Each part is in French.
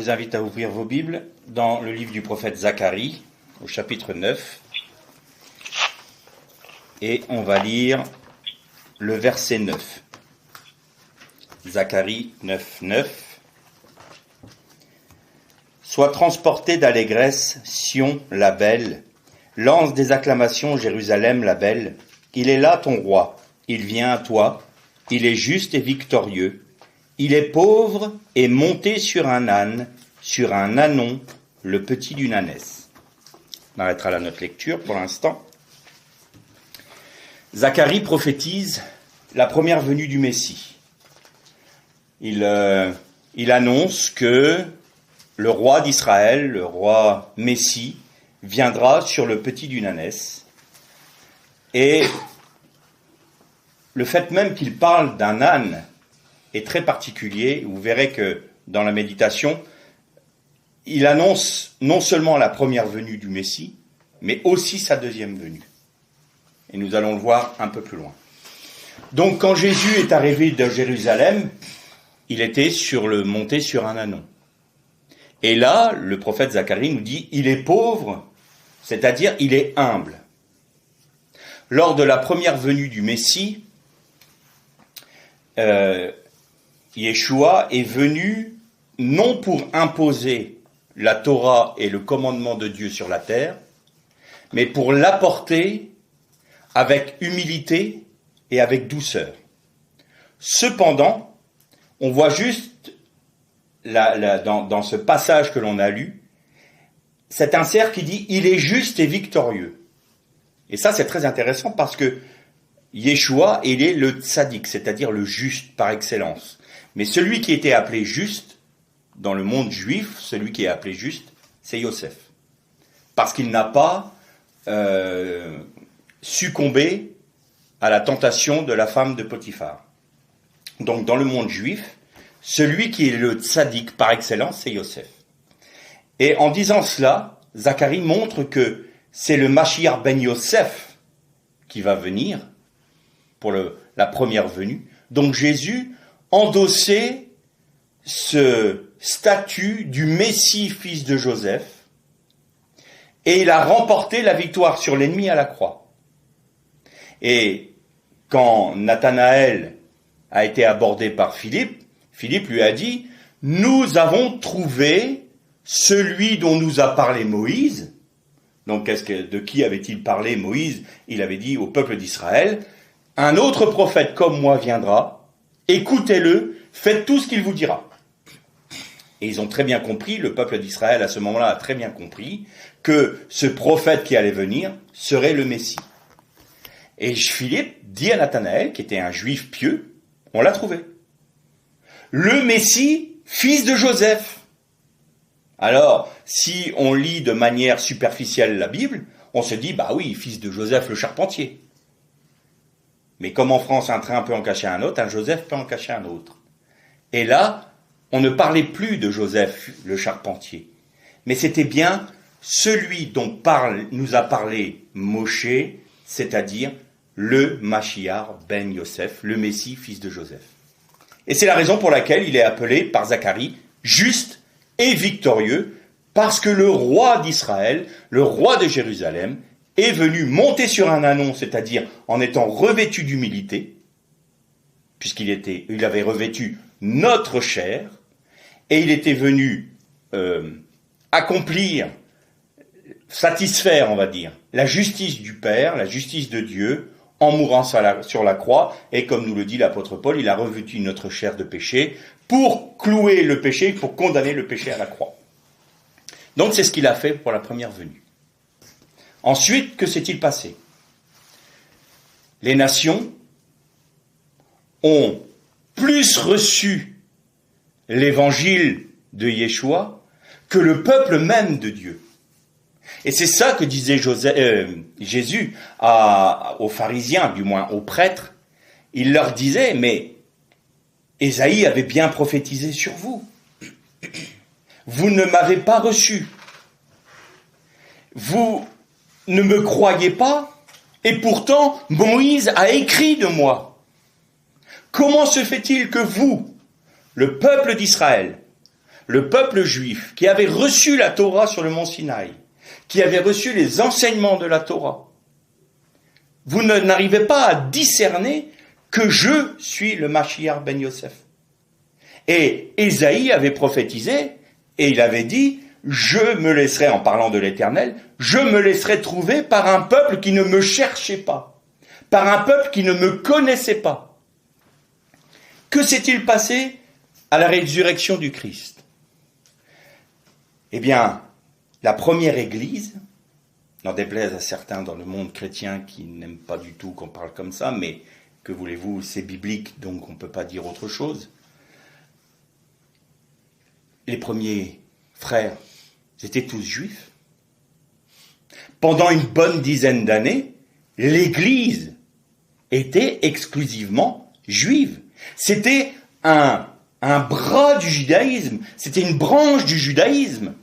vous invite à ouvrir vos Bibles dans le livre du prophète Zacharie, au chapitre 9. Et on va lire le verset 9. Zacharie 9, 9. Sois transporté d'allégresse, Sion, la belle. Lance des acclamations, Jérusalem, la belle. Il est là ton roi, il vient à toi. Il est juste et victorieux. Il est pauvre et monté sur un âne, sur un ânon, le petit d'une ânesse. On arrêtera là notre lecture pour l'instant. Zacharie prophétise la première venue du Messie. Il annonce que le roi d'Israël, le roi Messie, viendra sur le petit d'une ânesse. Et le fait même qu'il parle d'un âne est très particulier. Vous verrez que dans la méditation, il annonce non seulement la première venue du Messie, mais aussi sa deuxième venue. Et nous allons le voir un peu plus loin. Donc quand Jésus est arrivé de Jérusalem, il était monté sur un ânon. Et là, le prophète Zacharie nous dit, il est pauvre, c'est-à-dire il est humble. Lors de la première venue du Messie, Yeshua est venu non pour imposer la Torah et le commandement de Dieu sur la terre, mais pour l'apporter avec humilité et avec douceur. Cependant, on voit juste dans ce passage que l'on a lu, cet insert qui dit « il est juste et victorieux ». Et ça, c'est très intéressant parce que Yeshua, il est le tzaddik, c'est-à-dire le juste par excellence. Mais celui qui était appelé juste, dans le monde juif, celui qui est appelé juste, c'est Yosef. Parce qu'il n'a pas succombé à la tentation de la femme de Potiphar. Donc dans le monde juif, celui qui est le tzaddik par excellence, c'est Yosef. Et en disant cela, Zacharie montre que c'est le Mashiach ben Yosef qui va venir pour la première venue. Donc Jésus endossait ce statut du Messie, fils de Joseph, et il a remporté la victoire sur l'ennemi à la croix. Et quand Nathanaël a été abordé par Philippe, Philippe lui a dit « Nous avons trouvé celui dont nous a parlé Moïse ». Donc de qui avait-il parlé Moïse? Il avait dit au peuple d'Israël « Un autre prophète comme moi viendra, écoutez-le, faites tout ce qu'il vous dira ». Et ils ont très bien compris, le peuple d'Israël à ce moment-là a très bien compris que ce prophète qui allait venir serait le Messie. Et Philippe dit à Nathanaël, qui était un juif pieux, on l'a trouvé. Le Messie, fils de Joseph. Alors, si on lit de manière superficielle la Bible, on se dit, bah oui, fils de Joseph le charpentier. Mais comme en France, un train peut en cacher un autre, un Joseph peut en cacher un autre. Et là, on ne parlait plus de Joseph le charpentier, mais c'était bien celui dont nous a parlé Moshe, c'est-à-dire le Mashiach ben Yosef, le Messie, fils de Joseph. Et c'est la raison pour laquelle il est appelé par Zacharie juste et victorieux, parce que le roi d'Israël, le roi de Jérusalem, est venu monter sur un ânon, c'est-à-dire en étant revêtu d'humilité, puisqu'il avait revêtu notre chair, et il était venu satisfaire, on va dire, la justice du Père, la justice de Dieu, en mourant sur la croix, et comme nous le dit l'apôtre Paul, il a revêtu notre chair de péché pour clouer le péché, pour condamner le péché à la croix. Donc c'est ce qu'il a fait pour la première venue. Ensuite, que s'est-il passé? Les nations ont plus reçu l'évangile de Yeshua que le peuple même de Dieu. Et c'est ça que disait Jésus aux pharisiens, du moins aux prêtres. Il leur disait, mais Ésaïe avait bien prophétisé sur vous. Vous ne m'avez pas reçu. Vous ne me croyez pas, et pourtant Moïse a écrit de moi. Comment se fait-il que vous, le peuple d'Israël, le peuple juif qui avait reçu la Torah sur le mont Sinaï, qui avait reçu les enseignements de la Torah, vous n'arrivez pas à discerner que je suis le Mashiach ben Yosef. Et Ésaïe avait prophétisé, et il avait dit, je me laisserai, en parlant de l'Éternel, je me laisserai trouver par un peuple qui ne me cherchait pas, par un peuple qui ne me connaissait pas. Que s'est-il passé à la résurrection du Christ? Eh bien, la première église, n'en déplaise à certains dans le monde chrétien qui n'aiment pas du tout qu'on parle comme ça, mais que voulez-vous, c'est biblique, donc on ne peut pas dire autre chose. Les premiers frères, étaient tous juifs. Pendant une bonne dizaine d'années, l'église était exclusivement juive. C'était un bras du judaïsme, c'était une branche du judaïsme.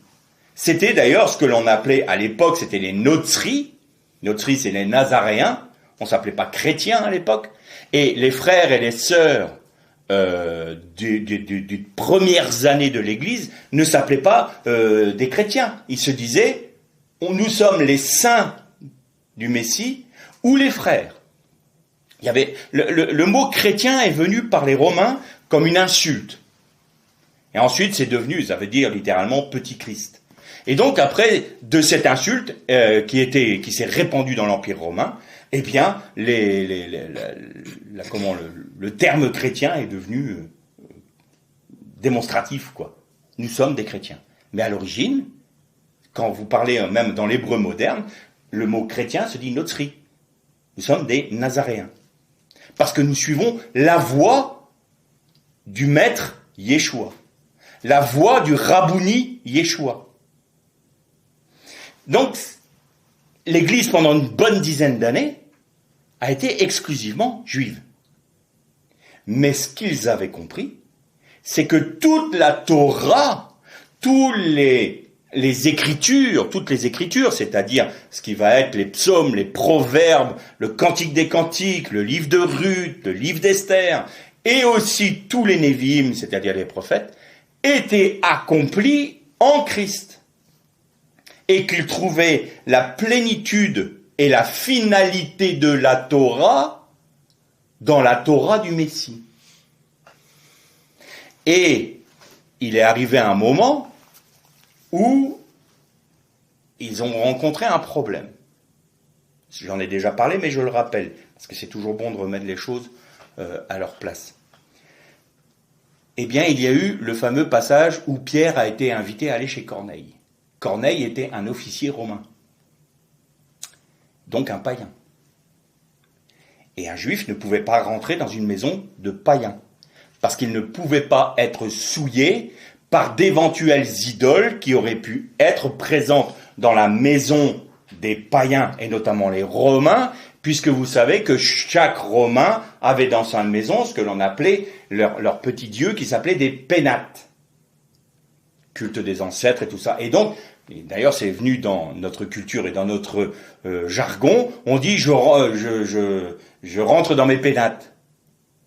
C'était d'ailleurs ce que l'on appelait à l'époque, c'était les notzri. Notzri, c'est les nazaréens. On ne s'appelait pas chrétiens à l'époque. Et les frères et les sœurs des premières années de l'Église ne s'appelaient pas des chrétiens. Ils se disaient, nous sommes les saints du Messie ou les frères. Il y avait le mot chrétien est venu par les Romains comme une insulte. Et ensuite, c'est devenu, ça veut dire littéralement petit Christ. Et donc après de cette insulte qui s'est répandue dans l'Empire romain, eh bien le terme chrétien est devenu démonstratif, quoi. Nous sommes des chrétiens. Mais à l'origine, quand vous parlez même dans l'hébreu moderne, le mot chrétien se dit notzri. Nous sommes des nazaréens. Parce que nous suivons la voie du maître Yeshua. La voie du Rabbouni Yeshua. Donc, l'Église, pendant une bonne dizaine d'années, a été exclusivement juive. Mais ce qu'ils avaient compris, c'est que toute la Torah, toutes les Écritures, c'est-à-dire ce qui va être les psaumes, les proverbes, le Cantique des Cantiques, le livre de Ruth, le livre d'Esther, et aussi tous les Névi'im, c'est-à-dire les prophètes, étaient accomplis en Christ. Et qu'ils trouvaient la plénitude et la finalité de la Torah dans la Torah du Messie. Et il est arrivé un moment où ils ont rencontré un problème. J'en ai déjà parlé, mais je le rappelle, parce que c'est toujours bon de remettre les choses à leur place. Eh bien, il y a eu le fameux passage où Pierre a été invité à aller chez Corneille. Corneille était un officier romain, donc un païen. Et un juif ne pouvait pas rentrer dans une maison de païens, parce qu'il ne pouvait pas être souillé par d'éventuelles idoles qui auraient pu être présentes dans la maison des païens, et notamment les Romains, puisque vous savez que chaque Romain avait dans sa maison ce que l'on appelait leur petit dieu, qui s'appelait des pénates. Culte des ancêtres et tout ça. Et donc, et d'ailleurs c'est venu dans notre culture et dans notre jargon, on dit je rentre dans mes pénates.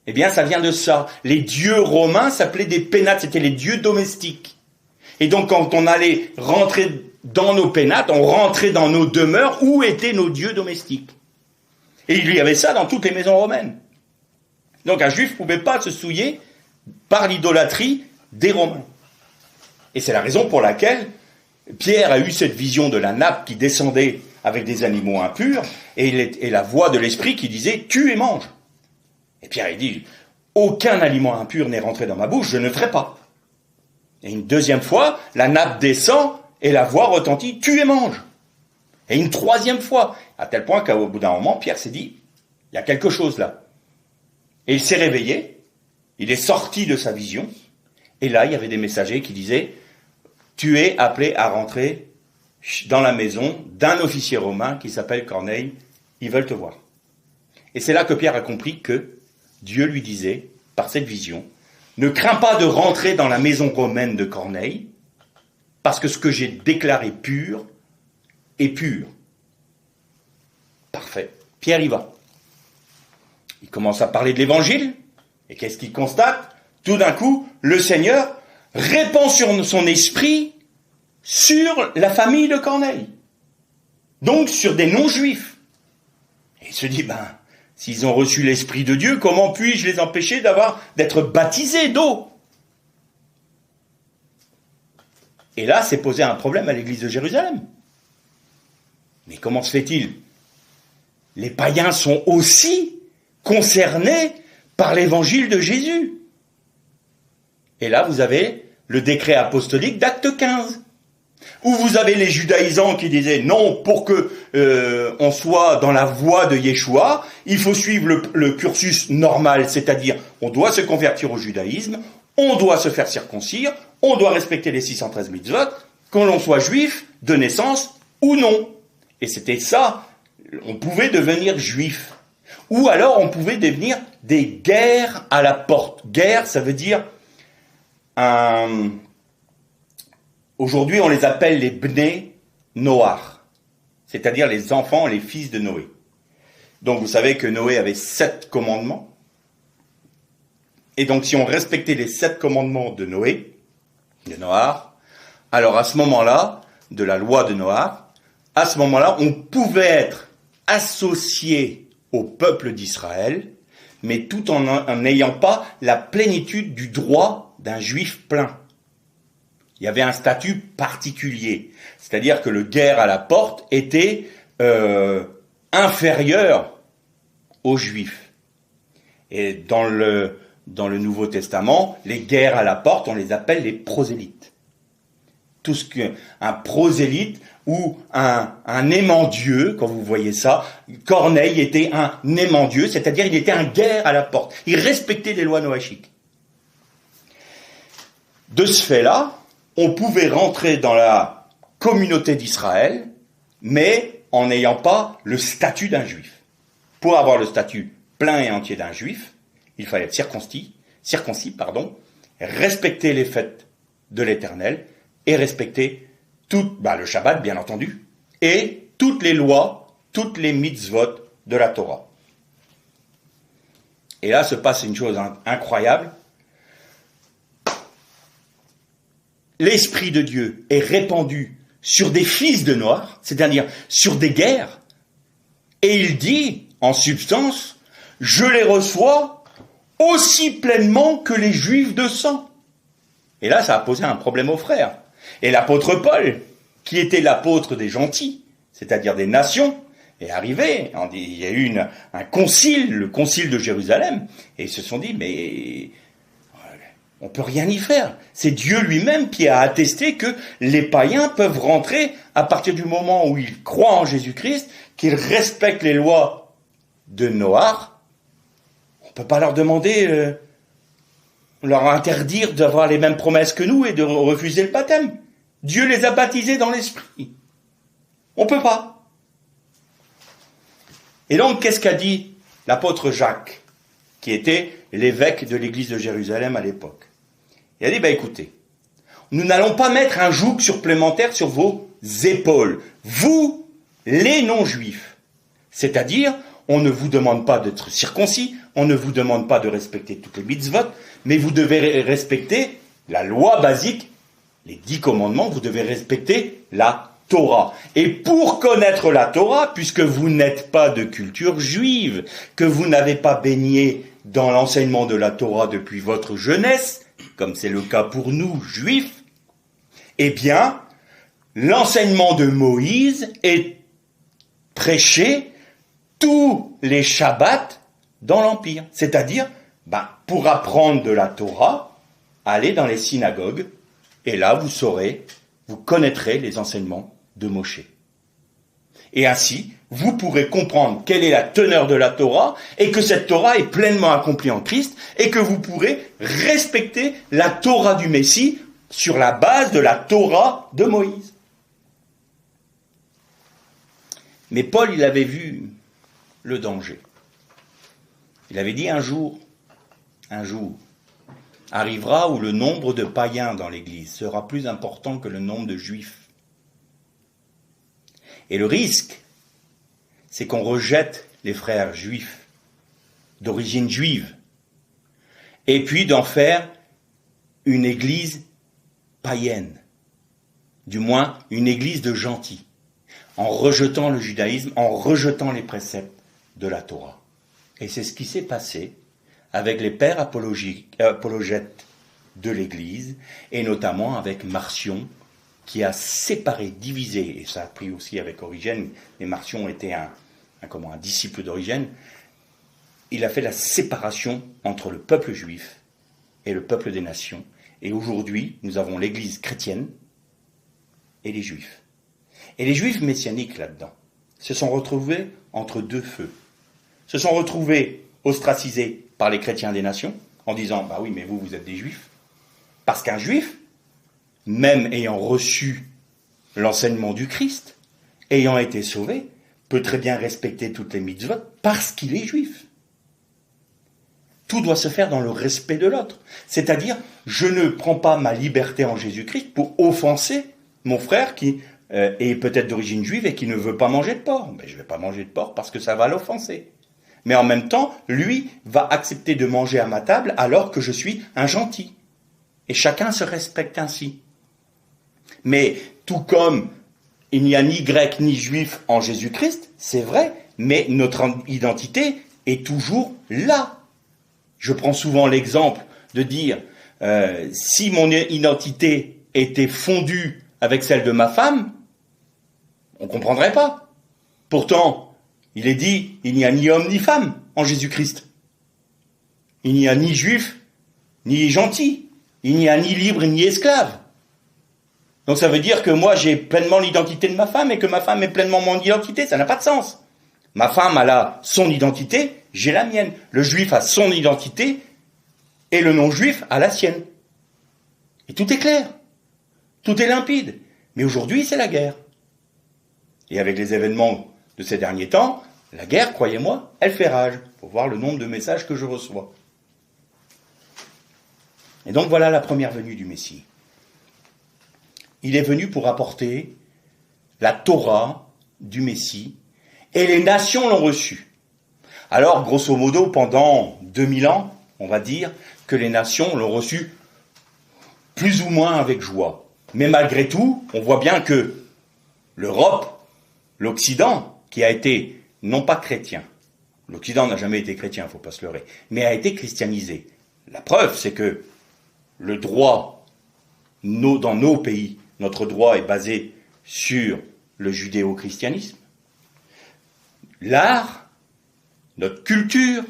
Eh bien ça vient de ça. Les dieux romains s'appelaient des pénates, c'était les dieux domestiques. Et donc quand on allait rentrer dans nos pénates, on rentrait dans nos demeures où étaient nos dieux domestiques. Et il y avait ça dans toutes les maisons romaines. Donc un juif ne pouvait pas se souiller par l'idolâtrie des Romains. Et c'est la raison pour laquelle Pierre a eu cette vision de la nappe qui descendait avec des animaux impurs, et la voix de l'esprit qui disait « tue et mange ». Et Pierre il dit « aucun aliment impur n'est rentré dans ma bouche, je ne ferai pas ». Et une deuxième fois, la nappe descend, et la voix retentit « tue et mange ». Et une troisième fois, à tel point qu'au bout d'un moment, Pierre s'est dit « il y a quelque chose là ». Et il s'est réveillé, il est sorti de sa vision, et là il y avait des messagers qui disaient « tu es appelé à rentrer dans la maison d'un officier romain qui s'appelle Corneille, ils veulent te voir. » Et c'est là que Pierre a compris que Dieu lui disait, par cette vision, ne crains pas de rentrer dans la maison romaine de Corneille, parce que ce que j'ai déclaré pur est pur. Parfait. Pierre y va. Il commence à parler de l'évangile, et qu'est-ce qu'il constate? Tout d'un coup, le Seigneur répand sur son esprit sur la famille de Corneille. Donc sur des non-juifs. Et il se dit, s'ils ont reçu l'Esprit de Dieu, comment puis-je les empêcher d'être baptisés d'eau? Et là, c'est posé un problème à l'église de Jérusalem. Mais comment se fait-il? Les païens sont aussi concernés par l'évangile de Jésus. Et là, vous avez le décret apostolique d'Acte 15, où vous avez les judaïsants qui disaient non, pour que on soit dans la voie de Yeshua, il faut suivre le cursus normal, c'est-à-dire on doit se convertir au judaïsme, on doit se faire circoncire, on doit respecter les 613 mitzvot, qu'on l'on soit juif de naissance ou non. Et c'était ça, on pouvait devenir juif. Ou alors on pouvait devenir des guerres à la porte. Guerre, ça veut dire aujourd'hui on les appelle les Bnei Noach, c'est-à-dire les enfants, les fils de Noé. Donc vous savez que Noé avait 7 commandements. Et donc si on respectait les 7 commandements de Noé, de Noach, alors à ce moment-là, de la loi de Noach, à ce moment-là, on pouvait être associé au peuple d'Israël, mais tout en n'ayant pas la plénitude du droit d'un juif plein. Il y avait un statut particulier, c'est-à-dire que le guerre à la porte était inférieur aux juifs. Et dans le Nouveau Testament, les guerres à la porte, on les appelle les prosélytes. Tout ce qu'un prosélyte ou un aimant-dieu, quand vous voyez ça, Corneille était un aimant-dieu, c'est-à-dire il était un guerre à la porte. Il respectait les lois noachiques. De ce fait-là, on pouvait rentrer dans la communauté d'Israël, mais en n'ayant pas le statut d'un juif. Pour avoir le statut plein et entier d'un juif, il fallait être circoncis, respecter les fêtes de l'Éternel et respecter le Shabbat, bien entendu, et toutes les lois, toutes les mitzvot de la Torah. Et là se passe une chose incroyable. L'Esprit de Dieu est répandu sur des fils de Noach, c'est-à-dire sur des guerres, et il dit, en substance, je les reçois aussi pleinement que les Juifs de sang. Et là, ça a posé un problème aux frères. Et l'apôtre Paul, qui était l'apôtre des gentils, c'est-à-dire des nations, est arrivé. Il y a eu un concile, le concile de Jérusalem, et ils se sont dit, mais on peut rien y faire. C'est Dieu lui-même qui a attesté que les païens peuvent rentrer à partir du moment où ils croient en Jésus-Christ, qu'ils respectent les lois de Noach. On ne peut pas leur demander, leur interdire d'avoir les mêmes promesses que nous et de refuser le baptême. Dieu les a baptisés dans l'esprit. On ne peut pas. Et donc, qu'est-ce qu'a dit l'apôtre Jacques, qui était l'évêque de l'église de Jérusalem à l'époque? Il a dit, écoutez, nous n'allons pas mettre un joug supplémentaire sur vos épaules. Vous, les non-juifs. C'est-à-dire, on ne vous demande pas d'être circoncis, on ne vous demande pas de respecter toutes les mitzvot, mais vous devez respecter la loi basique, les 10 commandements, vous devez respecter la Torah. Et pour connaître la Torah, puisque vous n'êtes pas de culture juive, que vous n'avez pas baigné dans l'enseignement de la Torah depuis votre jeunesse, comme c'est le cas pour nous, juifs, eh bien, l'enseignement de Moïse est prêché tous les Shabbats dans l'Empire. C'est-à-dire, pour apprendre de la Torah, allez dans les synagogues, et là vous connaîtrez les enseignements de Moshe. Et ainsi, vous pourrez comprendre quelle est la teneur de la Torah, et que cette Torah est pleinement accomplie en Christ, et que vous pourrez respecter la Torah du Messie sur la base de la Torah de Moïse. Mais Paul, il avait vu le danger. Il avait dit un jour arrivera où le nombre de païens dans l'Église sera plus important que le nombre de juifs. Et le risque, c'est qu'on rejette les frères juifs, d'origine juive, et puis d'en faire une Église païenne, du moins une église de gentils, en rejetant le judaïsme, en rejetant les préceptes de la Torah. Et c'est ce qui s'est passé avec les pères apologètes de l'Église, et notamment avec Marcion, qui a séparé, divisé, et ça a pris aussi avec Origène, mais Marcion était un disciple d'Origène. Il a fait la séparation entre le peuple juif et le peuple des nations. Et aujourd'hui, nous avons l'Église chrétienne et les juifs. Et les juifs messianiques là-dedans se sont retrouvés entre deux feux. Se sont retrouvés ostracisés par les chrétiens des nations, en disant « Bah oui, mais vous êtes des juifs ». Parce qu'un juif, même ayant reçu l'enseignement du Christ, ayant été sauvé, peut très bien respecter toutes les mitzvot parce qu'il est juif. Tout doit se faire dans le respect de l'autre. C'est-à-dire, je ne prends pas ma liberté en Jésus-Christ pour offenser mon frère qui est peut-être d'origine juive et qui ne veut pas manger de porc. Ben, je ne vais pas manger de porc parce que ça va l'offenser. Mais en même temps, lui va accepter de manger à ma table alors que je suis un gentil. Et chacun se respecte ainsi. Mais tout comme il n'y a ni grec ni juif en Jésus-Christ, c'est vrai, mais notre identité est toujours là. Je prends souvent l'exemple de dire, si mon identité était fondue avec celle de ma femme, on ne comprendrait pas. Pourtant, il est dit, il n'y a ni homme ni femme en Jésus-Christ. Il n'y a ni juif, ni gentil. Il n'y a ni libre ni esclave. Donc ça veut dire que moi j'ai pleinement l'identité de ma femme et que ma femme est pleinement mon identité. Ça n'a pas de sens. Ma femme elle a son identité, j'ai la mienne. Le juif a son identité et le non-juif a la sienne. Et tout est clair. Tout est limpide. Mais aujourd'hui c'est la guerre. Et avec les événements de ces derniers temps, la guerre, croyez-moi, elle fait rage. Il faut voir le nombre de messages que je reçois. Et donc voilà la première venue du Messie. Il est venu pour apporter la Torah du Messie, et les nations l'ont reçu. Alors, grosso modo, pendant 2000 ans, on va dire que les nations l'ont reçu plus ou moins avec joie. Mais malgré tout, on voit bien que l'Europe, l'Occident, qui a été non pas chrétien, l'Occident n'a jamais été chrétien, il ne faut pas se leurrer, mais a été christianisé. La preuve, c'est que le droit, dans nos pays, notre droit est basé sur le judéo-christianisme. L'art, notre culture,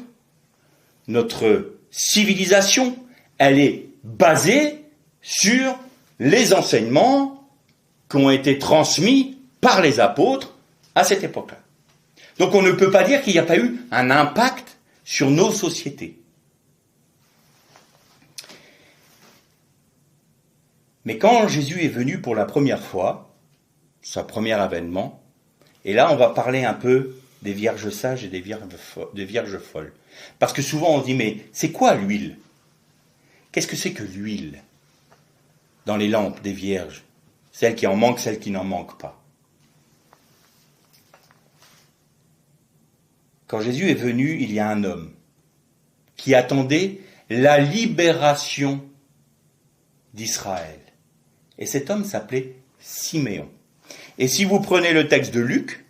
notre civilisation, elle est basée sur les enseignements qui ont été transmis par les apôtres à cette époque-là. Donc on ne peut pas dire qu'il n'y a pas eu un impact sur nos sociétés. Mais quand Jésus est venu pour la première fois, sa premier avènement, et là on va parler un peu des vierges sages et des vierges folles. Parce que souvent on dit, mais c'est quoi l'huile? Qu'est-ce que c'est que l'huile dans les lampes des vierges? Celles qui en manquent, celles qui n'en manquent pas. Quand Jésus est venu, il y a un homme qui attendait la libération d'Israël. Et cet homme s'appelait Siméon. Et si vous prenez le texte de Luc,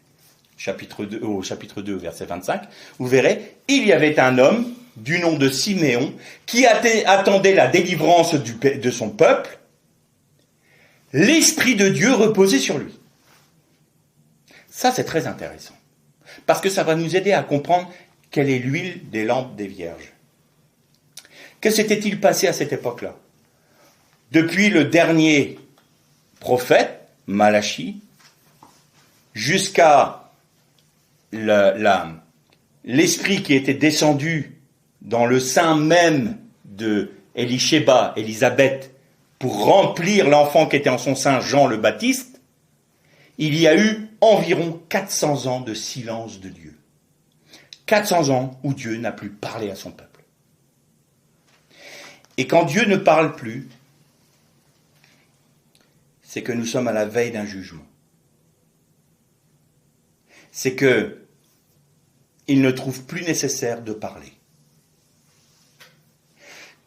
chapitre 2, verset 25, vous verrez, il y avait un homme du nom de Siméon qui attendait la délivrance de son peuple. L'Esprit de Dieu reposait sur lui. Ça, c'est très intéressant. Parce que ça va nous aider à comprendre quelle est l'huile des lampes des vierges. Que s'était-il passé à cette époque-là? Depuis le dernier prophète, Malachie, jusqu'à l'esprit qui était descendu dans le sein même de Élisabeth, pour remplir l'enfant qui était en son sein, Jean le Baptiste, il y a eu environ 400 ans de silence de Dieu. 400 ans où Dieu n'a plus parlé à son peuple. Et quand Dieu ne parle plus, c'est que nous sommes à la veille d'un jugement. C'est que il ne trouve plus nécessaire de parler.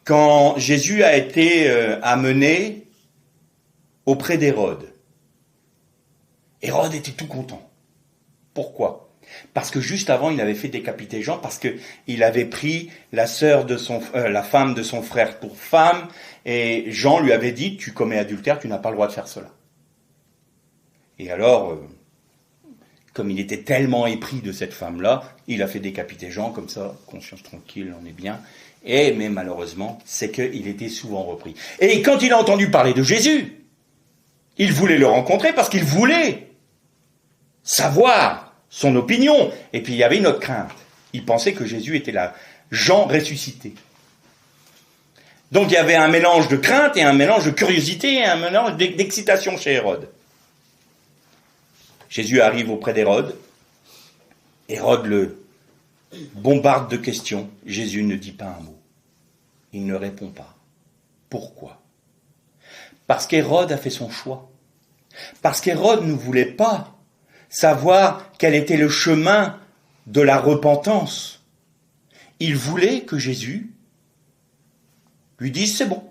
Quand Jésus a été amené auprès d'Hérode. Hérode était tout content. Pourquoi ? Parce que juste avant, il avait fait décapiter Jean, parce qu'il avait pris la femme de son frère pour femme, et Jean lui avait dit, tu commets adultère, tu n'as pas le droit de faire cela. Et alors, comme il était tellement épris de cette femme-là, il a fait décapiter Jean, comme ça, conscience tranquille, on est bien. Mais malheureusement, c'est qu'il était souvent repris. Et quand il a entendu parler de Jésus, il voulait le rencontrer parce qu'il voulait savoir son opinion. Et puis il y avait une autre crainte. Il pensait que Jésus était là, Jean ressuscité. Donc il y avait un mélange de crainte et un mélange de curiosité et un mélange d'excitation chez Hérode. Jésus arrive auprès d'Hérode. Hérode le bombarde de questions. Jésus ne dit pas un mot. Il ne répond pas. Pourquoi ? Parce qu'Hérode a fait son choix. Parce qu'Hérode ne voulait pas savoir quel était le chemin de la repentance. Il voulait que Jésus lui dise « c'est bon,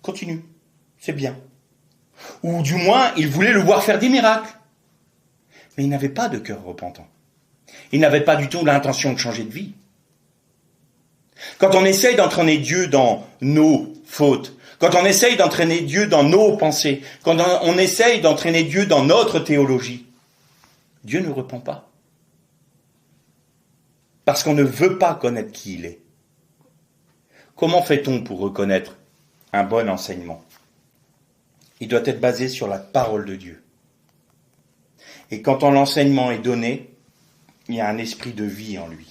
continue, c'est bien ». Ou du moins, il voulait le voir faire des miracles. Mais il n'avait pas de cœur repentant. Il n'avait pas du tout l'intention de changer de vie. Quand on essaye d'entraîner Dieu dans nos fautes, quand on essaye d'entraîner Dieu dans nos pensées, quand on essaye d'entraîner Dieu dans notre théologie, Dieu ne repent pas. Parce qu'on ne veut pas connaître qui il est. Comment fait-on pour reconnaître un bon enseignement ? Il doit être basé sur la parole de Dieu. Et quand l'enseignement est donné, il y a un esprit de vie en lui.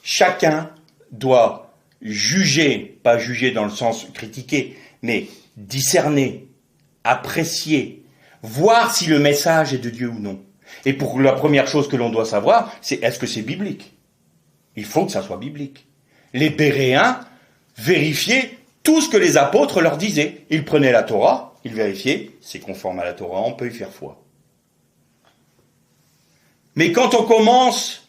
Chacun doit juger, pas juger dans le sens critiquer, mais discerner, apprécier, voir si le message est de Dieu ou non. Et pour la première chose que l'on doit savoir, c'est est-ce que c'est biblique ? Il faut que ça soit biblique. Les Béréens vérifiaient tout ce que les apôtres leur disaient. Ils prenaient la Torah, ils vérifiaient, c'est conforme à la Torah, on peut y faire foi. Mais quand on commence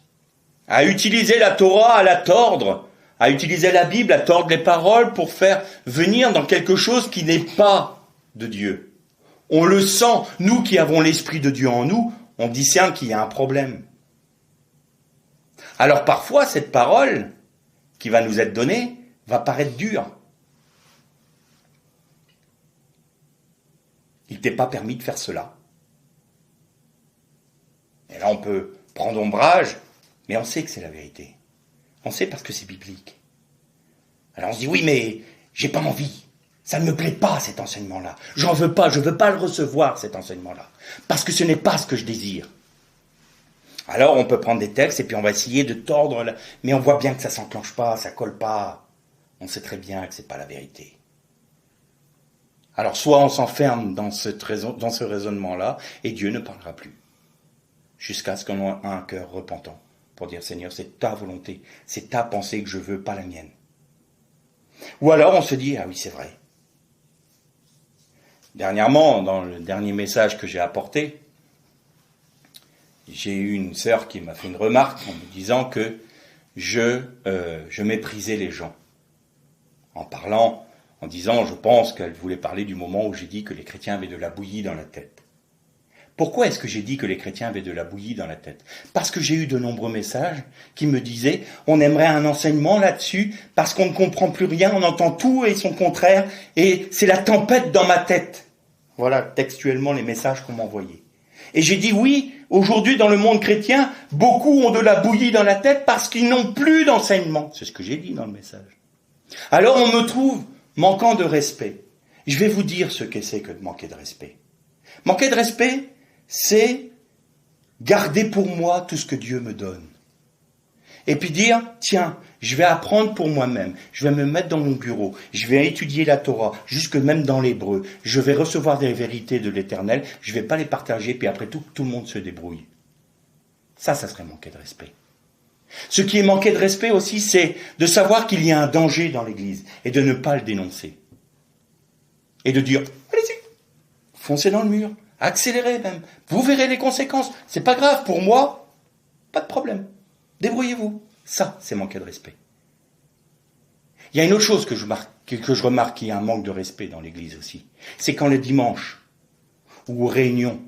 à utiliser la Torah, à la tordre, à utiliser la Bible, à tordre les paroles pour faire venir dans quelque chose qui n'est pas de Dieu, on le sent, nous qui avons l'Esprit de Dieu en nous, on discerne qu'il y a un problème. Alors parfois, cette parole qui va nous être donnée va paraître dure. Il t'est pas permis de faire cela. Et là, on peut prendre ombrage, mais on sait que c'est la vérité. On sait parce que c'est biblique. Alors on se dit, oui, mais j'ai pas envie. Ça ne me plaît pas, cet enseignement-là. J'en veux pas, je veux pas le recevoir, cet enseignement-là. Parce que ce n'est pas ce que je désire. Alors on peut prendre des textes et puis on va essayer de tordre, mais on voit bien que ça s'enclenche pas, ça colle pas. On sait très bien que c'est pas la vérité. Alors soit on s'enferme dans ce raisonnement-là et Dieu ne parlera plus. Jusqu'à ce qu'on ait un cœur repentant pour dire Seigneur, c'est ta volonté, c'est ta pensée que je veux, pas la mienne. Ou alors on se dit, ah oui, c'est vrai. Dernièrement, dans le dernier message que j'ai apporté, j'ai eu une sœur qui m'a fait une remarque en me disant que je méprisais les gens. En disant, je pense qu'elle voulait parler du moment où j'ai dit que les chrétiens avaient de la bouillie dans la tête. Pourquoi est-ce que j'ai dit que les chrétiens avaient de la bouillie dans la tête ? Parce que j'ai eu de nombreux messages qui me disaient on aimerait un enseignement là-dessus parce qu'on ne comprend plus rien, on entend tout et son contraire et c'est la tempête dans ma tête. Voilà textuellement les messages qu'on m'envoyait. Et j'ai dit oui, aujourd'hui dans le monde chrétien, beaucoup ont de la bouillie dans la tête parce qu'ils n'ont plus d'enseignement. C'est ce que j'ai dit dans le message. Alors on me trouve manquant de respect. Je vais vous dire ce que c'est que de manquer de respect. Manquer de respect, c'est garder pour moi tout ce que Dieu me donne. Et puis dire, tiens, je vais apprendre pour moi-même, je vais me mettre dans mon bureau, je vais étudier la Torah, jusque même dans l'hébreu, je vais recevoir des vérités de l'Éternel, je ne vais pas les partager, puis après tout le monde se débrouille. Ça serait manquer de respect. Ce qui est manquer de respect aussi, c'est de savoir qu'il y a un danger dans l'Église, et de ne pas le dénoncer. Et de dire, allez-y, foncez dans le mur. Accélérez même. Vous verrez les conséquences. C'est pas grave. Pour moi, pas de problème. Débrouillez-vous. Ça, c'est manquer de respect. Il y a une autre chose que je remarque qui est un manque de respect dans l'Église aussi. C'est quand le dimanche, ou aux réunions,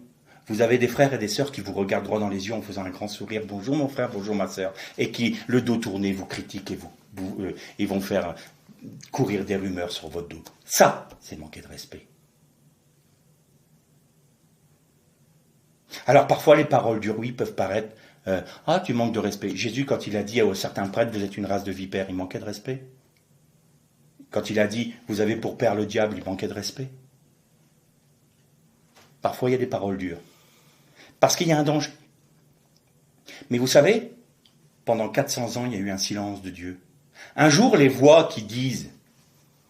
vous avez des frères et des sœurs qui vous regardent droit dans les yeux en faisant un grand sourire. Bonjour mon frère, bonjour ma sœur. Et qui, le dos tourné, vous critiquent et ils vont faire courir des rumeurs sur votre dos. Ça, c'est manquer de respect. Alors parfois les paroles du oui peuvent paraître ah, tu manques de respect. Jésus, quand il a dit à certains prêtres, vous êtes une race de vipères, il manquait de respect. Quand il a dit, vous avez pour père le diable, il manquait de respect. Parfois il y a des paroles dures. Parce qu'il y a un danger. Mais vous savez, pendant 400 ans, il y a eu un silence de Dieu. Un jour, les voix qui disent,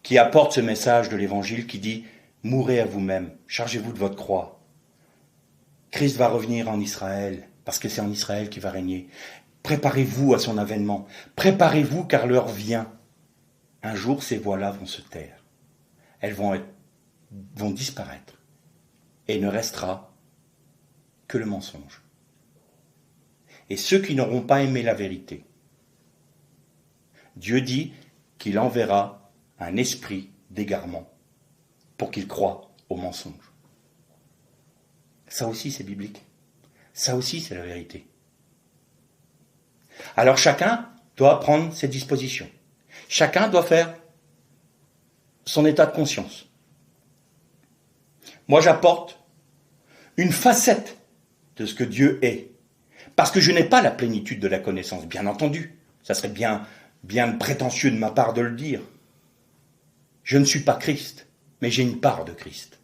qui apportent ce message de l'évangile, qui dit, mourrez à vous-même, chargez-vous de votre croix. Christ va revenir en Israël, parce que c'est en Israël qu'il va régner. Préparez-vous à son avènement. Préparez-vous car l'heure vient. Un jour, ces voix-là vont se taire. Elles vont disparaître. Et il ne restera que le mensonge. Et ceux qui n'auront pas aimé la vérité, Dieu dit qu'il enverra un esprit d'égarement pour qu'ils croient au mensonge. Ça aussi, c'est biblique. Ça aussi, c'est la vérité. Alors chacun doit prendre ses dispositions. Chacun doit faire son état de conscience. Moi, j'apporte une facette de ce que Dieu est. Parce que je n'ai pas la plénitude de la connaissance, bien entendu. Ça serait bien prétentieux de ma part de le dire. Je ne suis pas Christ, mais j'ai une part de Christ.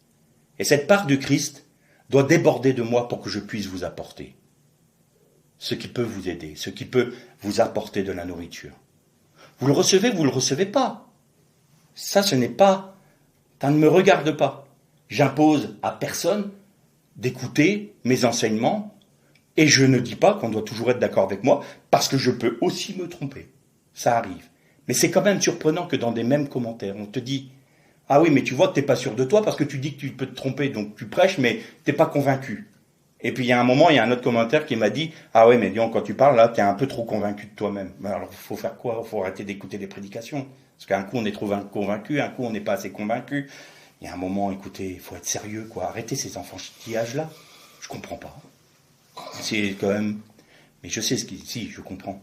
Et cette part de Christ doit déborder de moi pour que je puisse vous apporter ce qui peut vous aider, ce qui peut vous apporter de la nourriture. Vous le recevez pas. Ça, ça ne me regarde pas. J'impose à personne d'écouter mes enseignements et je ne dis pas qu'on doit toujours être d'accord avec moi parce que je peux aussi me tromper. Ça arrive. Mais c'est quand même surprenant que dans des mêmes commentaires, on te dit « Ah oui, mais tu vois que tu n'es pas sûr de toi parce que tu dis que tu peux te tromper, donc tu prêches, mais tu n'es pas convaincu. » Et puis il y a un moment, il y a un autre commentaire qui m'a dit « Ah oui, mais dis donc, quand tu parles, là, tu es un peu trop convaincu de toi-même. » Alors, il faut faire quoi? Il faut arrêter d'écouter des prédications. Parce qu'un coup, on est trop convaincu, un coup, on n'est pas assez convaincu. Il y a un moment, écoutez, il faut être sérieux, quoi. Arrêtez ces enfantillages-là. Je comprends pas. C'est quand même... Mais je sais si, je comprends.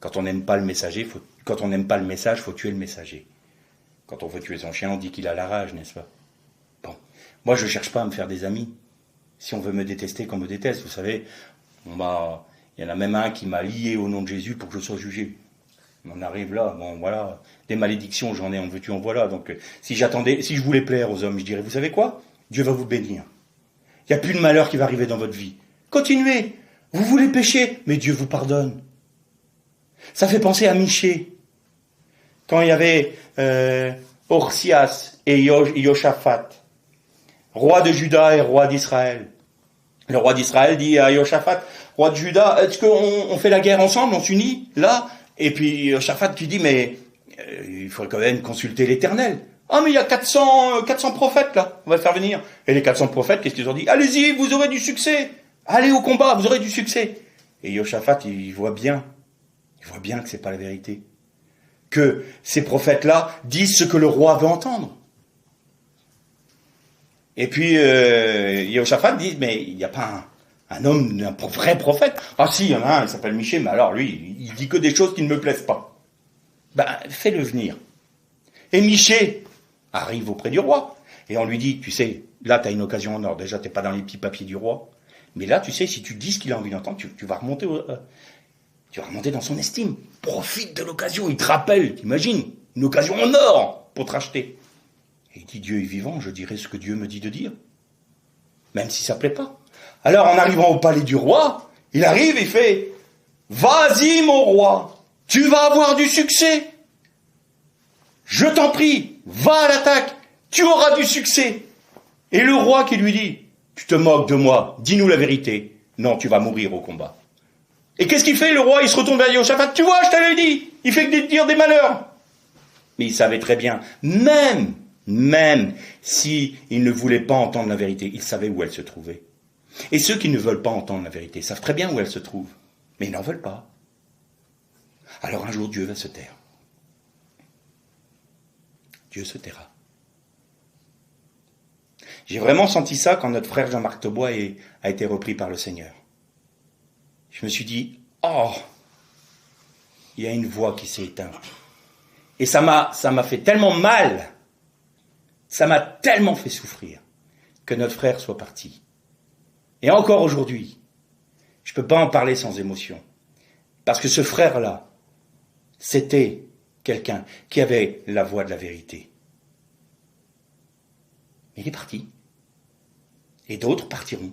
Quand on n'aime pas le messager, quand on n'aime pas le message, il faut tuer le messager. Quand on veut tuer son chien, on dit qu'il a la rage, n'est-ce pas? Bon. Moi, je ne cherche pas à me faire des amis. Si on veut me détester, qu'on me déteste, vous savez, il y en a même un qui m'a lié au nom de Jésus pour que je sois jugé. On en arrive là, bon voilà, des malédictions, j'en ai, en veux-tu, en voilà. Donc si je voulais plaire aux hommes, je dirais, vous savez quoi? Dieu va vous bénir. Il n'y a plus de malheur qui va arriver dans votre vie. Continuez. Vous voulez pécher, mais Dieu vous pardonne. Ça fait penser à Michée. Quand il y avait Orsias et Yoshaphat, roi de Juda et roi d'Israël. Le roi d'Israël dit à Yoshaphat, roi de Juda, est-ce qu'on fait la guerre ensemble, on s'unit, là? Et puis Yoshaphat qui dit, mais il faudrait quand même consulter l'Éternel. Ah, mais il y a 400 prophètes, là, on va faire venir. Et les 400 prophètes, qu'est-ce qu'ils ont dit? Allez-y, vous aurez du succès. Allez au combat, vous aurez du succès. Et Yoshaphat, il voit bien que c'est pas la vérité. Que ces prophètes-là disent ce que le roi veut entendre. Et puis, Yoshaphat dit, mais il n'y a pas un homme, un vrai prophète. Ah si, il y en a un, il s'appelle Michée, mais alors lui, il dit que des choses qui ne me plaisent pas. Ben, fais-le venir. Et Michée arrive auprès du roi, et on lui dit, tu sais, là, tu as une occasion en or. Déjà, tu n'es pas dans les petits papiers du roi. Mais là, tu sais, si tu dis ce qu'il a envie d'entendre, tu vas remonter dans son estime. Profite de l'occasion, il te rappelle, t'imagines, une occasion en or pour te racheter. Et il dit, Dieu est vivant, je dirai ce que Dieu me dit de dire. Même si ça ne plaît pas. Alors, en arrivant au palais du roi, il arrive et fait, vas-y mon roi, tu vas avoir du succès. Je t'en prie, va à l'attaque, tu auras du succès. Et le roi qui lui dit, tu te moques de moi, dis-nous la vérité. Non, tu vas mourir au combat. Et qu'est-ce qu'il fait le roi? Il se retourne vers Yoshaphat, tu vois, je t'avais dit, il fait que dire des malheurs. Mais il savait très bien, même si il ne voulait pas entendre la vérité, il savait où elle se trouvait. Et ceux qui ne veulent pas entendre la vérité savent très bien où elle se trouve, mais ils n'en veulent pas. Alors un jour Dieu va se taire. Dieu se taira. J'ai vraiment senti ça quand notre frère Jean-Marc Taubois a été repris par le Seigneur. Je me suis dit, oh, il y a une voix qui s'est éteinte. Et ça m'a fait tellement mal, ça m'a tellement fait souffrir que notre frère soit parti. Et encore aujourd'hui, je ne peux pas en parler sans émotion. Parce que ce frère-là, c'était quelqu'un qui avait la voix de la vérité. Mais il est parti. Et d'autres partiront.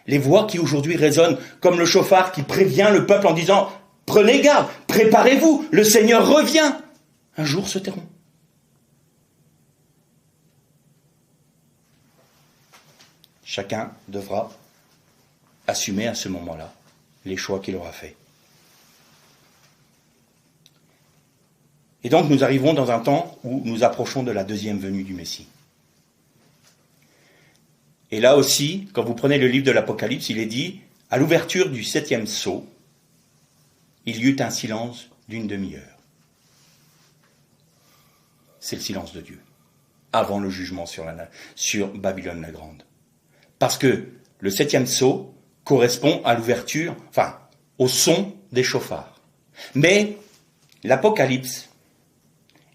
Les voix qui aujourd'hui résonnent comme le chauffard qui prévient le peuple en disant « Prenez garde, préparez-vous, le Seigneur revient !» Un jour se tairont. Chacun devra assumer à ce moment-là les choix qu'il aura faits. Et donc nous arrivons dans un temps où nous approchons de la deuxième venue du Messie. Et là aussi, quand vous prenez le livre de l'Apocalypse, il est dit, à l'ouverture du 7e sceau, il y eut un silence d'une demi-heure. C'est le silence de Dieu, avant le jugement sur Babylone la Grande. Parce que le 7e sceau correspond à l'ouverture, enfin, au son des chauffards. Mais l'Apocalypse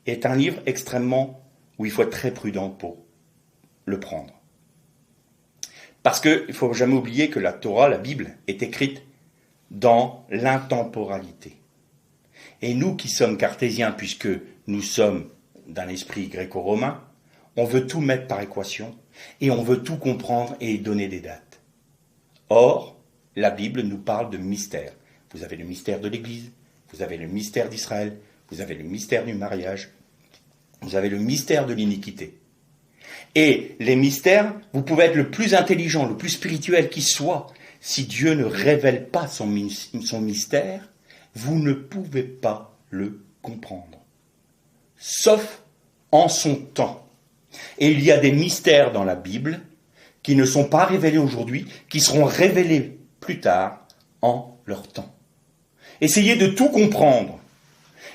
est un livre extrêmement, où il faut être très prudent pour le prendre. Parce qu'il ne faut jamais oublier que la Torah, la Bible, est écrite dans l'intemporalité. Et nous qui sommes cartésiens, puisque nous sommes d'un esprit gréco-romain, on veut tout mettre par équation et on veut tout comprendre et donner des dates. Or, la Bible nous parle de mystère. Vous avez le mystère de l'Église, vous avez le mystère d'Israël, vous avez le mystère du mariage, vous avez le mystère de l'iniquité. Et les mystères, vous pouvez être le plus intelligent, le plus spirituel qui soit. Si Dieu ne révèle pas son mystère, vous ne pouvez pas le comprendre. Sauf en son temps. Et il y a des mystères dans la Bible qui ne sont pas révélés aujourd'hui, qui seront révélés plus tard en leur temps. Essayez de tout comprendre.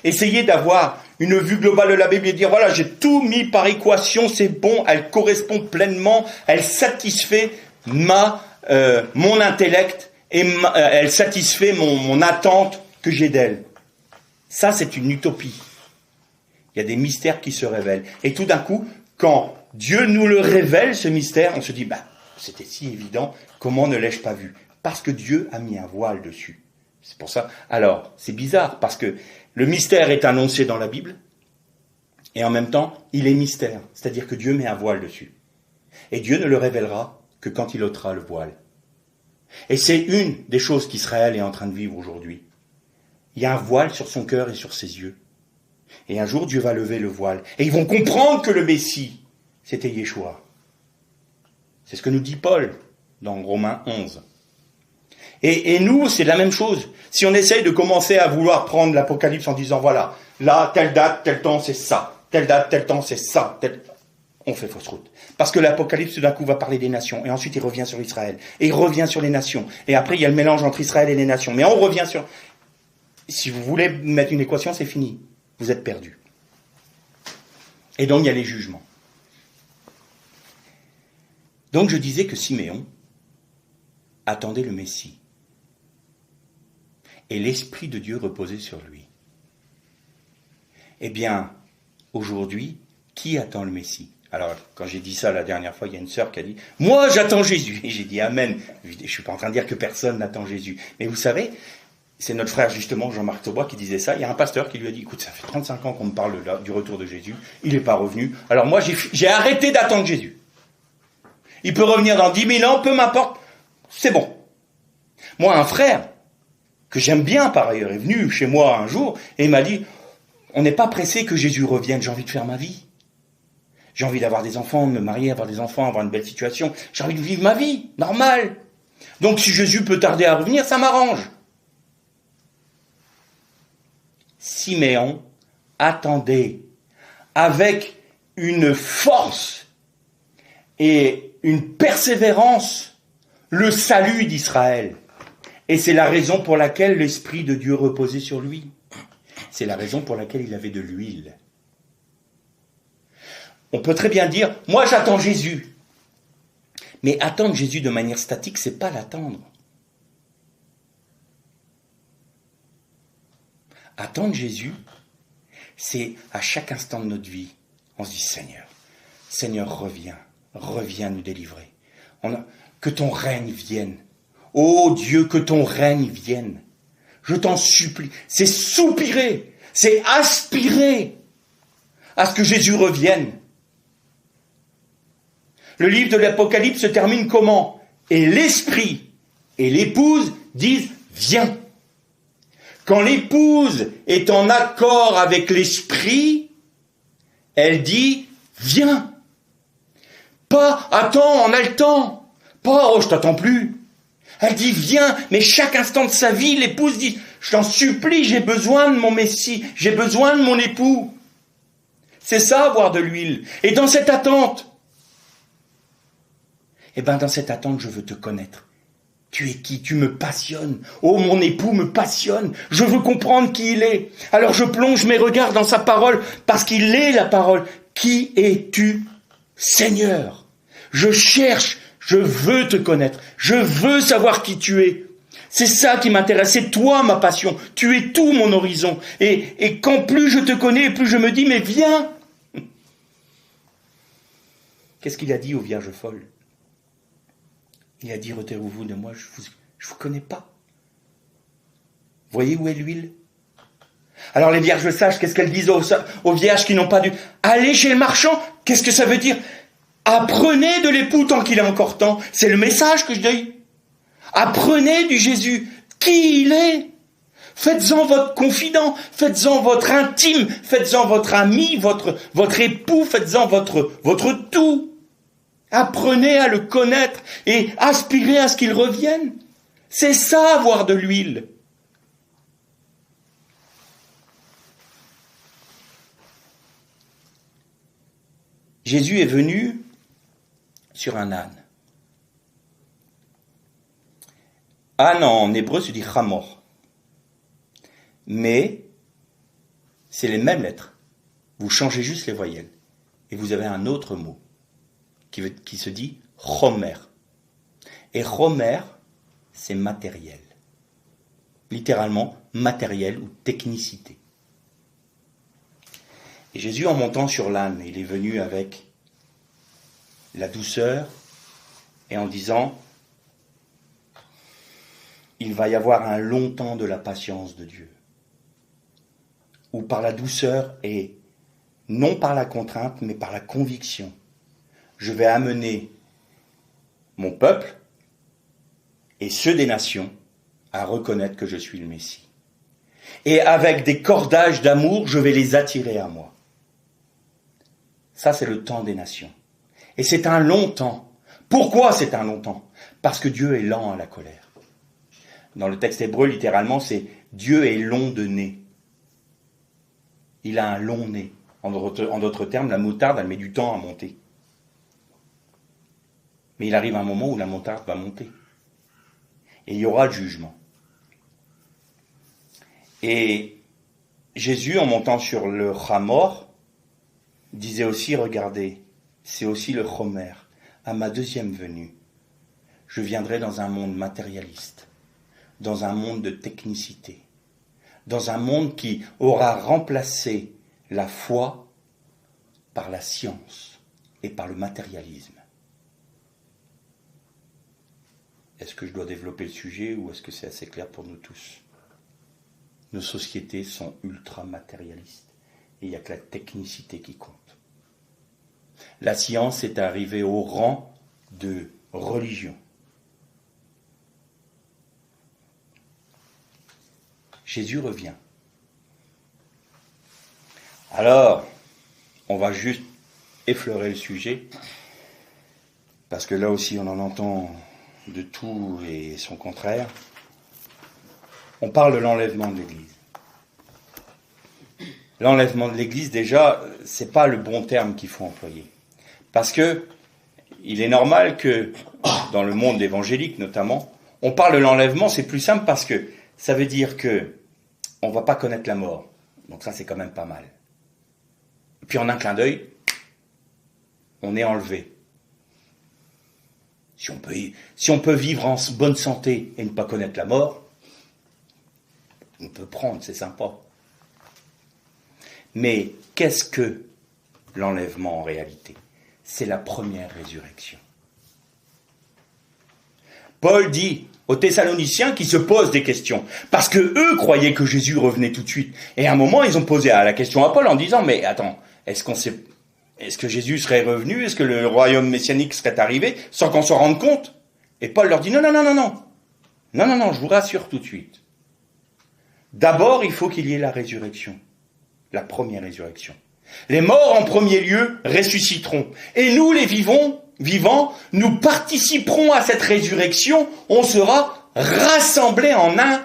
Essayez d'avoir une vue globale de la Bible et dire, voilà, j'ai tout mis par équation, c'est bon, elle correspond pleinement, elle satisfait mon intellect et elle satisfait mon attente que j'ai d'elle. Ça, c'est une utopie. Il y a des mystères qui se révèlent. Et tout d'un coup, quand Dieu nous le révèle, ce mystère, on se dit, c'était si évident, comment ne l'ai-je pas vu? Parce que Dieu a mis un voile dessus. C'est pour ça. Alors, c'est bizarre, parce que le mystère est annoncé dans la Bible, et en même temps, il est mystère. C'est-à-dire que Dieu met un voile dessus. Et Dieu ne le révélera que quand il ôtera le voile. Et c'est une des choses qu'Israël est en train de vivre aujourd'hui. Il y a un voile sur son cœur et sur ses yeux. Et un jour, Dieu va lever le voile. Et ils vont comprendre que le Messie, c'était Yeshua. C'est ce que nous dit Paul dans Romains 11. Et nous, c'est la même chose. Si on essaye de commencer à vouloir prendre l'Apocalypse en disant, voilà, là, telle date, tel temps, c'est ça. Telle date, tel temps, c'est ça. On fait fausse route. Parce que l'Apocalypse, tout d'un coup, va parler des nations. Et ensuite, il revient sur Israël. Et il revient sur les nations. Et après, il y a le mélange entre Israël et les nations. Mais on revient sur... Si vous voulez mettre une équation, c'est fini. Vous êtes perdus. Et donc, il y a les jugements. Donc, je disais que Siméon attendait le Messie. Et l'Esprit de Dieu reposait sur lui. Eh bien, aujourd'hui, qui attend le Messie? Alors, quand j'ai dit ça la dernière fois, il y a une sœur qui a dit « Moi, j'attends Jésus !» Et j'ai dit « Amen !» Je ne suis pas en train de dire que personne n'attend Jésus. Mais vous savez, c'est notre frère, justement, Jean-Marc Taubois, qui disait ça. Il y a un pasteur qui lui a dit « Écoute, ça fait 35 ans qu'on me parle du retour de Jésus. Il n'est pas revenu. Alors moi, j'ai arrêté d'attendre Jésus. Il peut revenir dans 10 000 ans, peu m'importe. C'est bon. » Moi, un frère, que j'aime bien par ailleurs, est venu chez moi un jour et il m'a dit « On n'est pas pressé que Jésus revienne, j'ai envie de faire ma vie. J'ai envie d'avoir des enfants, de me marier, avoir des enfants, avoir une belle situation. J'ai envie de vivre ma vie, normal. Donc si Jésus peut tarder à revenir, ça m'arrange. » Siméon attendait avec une force et une persévérance le salut d'Israël. Et c'est la raison pour laquelle l'Esprit de Dieu reposait sur lui. C'est la raison pour laquelle il avait de l'huile. On peut très bien dire, moi j'attends Jésus. Mais attendre Jésus de manière statique, c'est pas l'attendre. Attendre Jésus, c'est à chaque instant de notre vie, on se dit Seigneur, reviens nous délivrer. Que ton règne vienne. Ô Dieu, que ton règne vienne. Je t'en supplie. C'est soupirer, c'est aspirer à ce que Jésus revienne. Le livre de l'Apocalypse se termine comment? Et l'esprit et l'épouse disent viens. Quand l'épouse est en accord avec l'esprit, elle dit viens. Pas attends, on a le temps. Pas oh je t'attends plus. Elle dit viens, mais chaque instant de sa vie, l'épouse dit je t'en supplie, j'ai besoin de mon Messie, j'ai besoin de mon époux. C'est ça avoir de l'huile. Et dans cette attente, dans cette attente, je veux te connaître. Tu es qui? Tu me passionnes. Oh, mon époux me passionne. Je veux comprendre qui il est. Alors je plonge mes regards dans sa parole, parce qu'il est la parole. Qui es-tu, Seigneur? Je cherche, je veux te connaître. Je veux savoir qui tu es. C'est ça qui m'intéresse. C'est toi ma passion. Tu es tout mon horizon. Et quand plus je te connais, plus je me dis, mais viens. Qu'est-ce qu'il a dit aux vierges folles? Il a dit, retirez-vous de moi, je vous connais pas. Voyez où est l'huile? Alors les vierges sages, qu'est-ce qu'elles disent aux vierges qui n'ont pas dû aller chez le marchand? Qu'est-ce que ça veut dire? Apprenez de l'époux tant qu'il est encore temps. C'est le message que je dis. Apprenez du Jésus, qui il est. Faites-en votre confident, faites-en votre intime, faites-en votre ami, votre époux, faites-en votre tout. Apprenez à le connaître et aspirez à ce qu'il revienne. C'est ça, avoir de l'huile. Jésus est venu sur un âne. Âne en hébreu se dit chamor. Mais c'est les mêmes lettres. Vous changez juste les voyelles. Et vous avez un autre mot qui se dit chomer. Et chomer, c'est matériel. Littéralement, matériel ou technicité. Et Jésus, en montant sur l'âne, il est venu avec la douceur et en disant, il va y avoir un long temps de la patience de Dieu. Où par la douceur et non par la contrainte, mais par la conviction, je vais amener mon peuple et ceux des nations à reconnaître que je suis le Messie. Et avec des cordages d'amour, je vais les attirer à moi. Ça, c'est le temps des nations. Et c'est un long temps. Pourquoi c'est un long temps? Parce que Dieu est lent à la colère. Dans le texte hébreu, littéralement, c'est Dieu est long de nez. Il a un long nez. En d'autres termes, la moutarde, elle met du temps à monter. Mais il arrive un moment où la moutarde va monter. Et il y aura le jugement. Et Jésus, en montant sur le Chamor, disait aussi, regardez, c'est aussi le Chomer. À ma deuxième venue, je viendrai dans un monde matérialiste, dans un monde de technicité, dans un monde qui aura remplacé la foi par la science et par le matérialisme. Est-ce que je dois développer le sujet ou est-ce que c'est assez clair pour nous tous? Nos sociétés sont ultra matérialistes et il n'y a que la technicité qui compte. La science est arrivée au rang de religion. Jésus revient. Alors, on va juste effleurer le sujet, parce que là aussi on en entend de tout et son contraire. On parle de l'enlèvement de l'Église. L'enlèvement de l'Église, déjà, c'est pas le bon terme qu'il faut employer. Parce que il est normal que, dans le monde évangélique notamment, on parle de l'enlèvement, c'est plus simple parce que ça veut dire que on va pas connaître la mort. Donc ça, c'est quand même pas mal. Et puis en un clin d'œil, on est enlevé. Si on peut vivre en bonne santé et ne pas connaître la mort, on peut prendre, c'est sympa. Mais qu'est-ce que l'enlèvement en réalité? C'est la première résurrection. Paul dit aux Thessaloniciens qui se posent des questions, parce que eux croyaient que Jésus revenait tout de suite. Et à un moment, ils ont posé la question à Paul en disant, mais attends, est-ce que Jésus serait revenu? Est-ce que le royaume messianique serait arrivé sans qu'on s'en rende compte? Et Paul leur dit, non, je vous rassure tout de suite. D'abord, il faut qu'il y ait la résurrection, la première résurrection. Les morts en premier lieu ressusciteront. Et nous, les vivants, nous participerons à cette résurrection. On sera rassemblés en un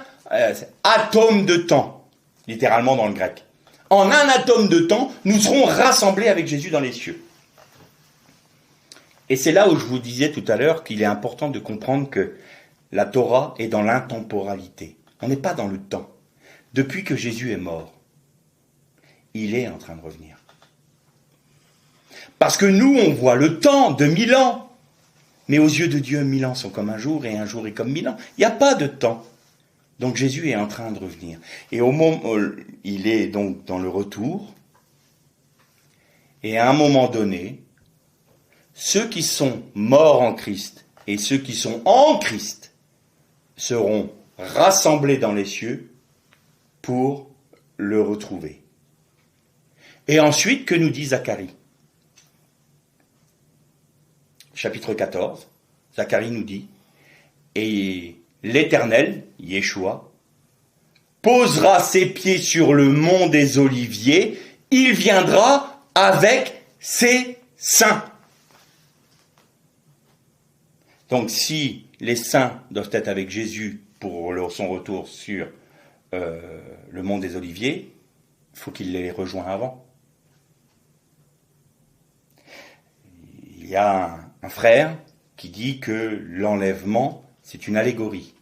atome de temps, littéralement dans le grec. En un atome de temps, nous serons rassemblés avec Jésus dans les cieux. Et c'est là où je vous disais tout à l'heure qu'il est important de comprendre que la Torah est dans l'intemporalité. On n'est pas dans le temps. Depuis que Jésus est mort, il est en train de revenir. Parce que nous, on voit le temps de 1000 ans. Mais aux yeux de Dieu, 1000 ans sont comme un jour et un jour est comme 1000 ans. Il n'y a pas de temps. Donc Jésus est en train de revenir. Et au moment où il est donc dans le retour, et à un moment donné, ceux qui sont morts en Christ et ceux qui sont en Christ seront rassemblés dans les cieux pour le retrouver. Et ensuite, que nous dit Zacharie? Chapitre 14, Zacharie nous dit, et l'Éternel, Yeshua, posera ses pieds sur le mont des Oliviers, il viendra avec ses saints. Donc si les saints doivent être avec Jésus pour son retour sur le mont des Oliviers, il faut qu'il les rejoigne avant. Il y a un frère qui dit que l'enlèvement, c'est une allégorie.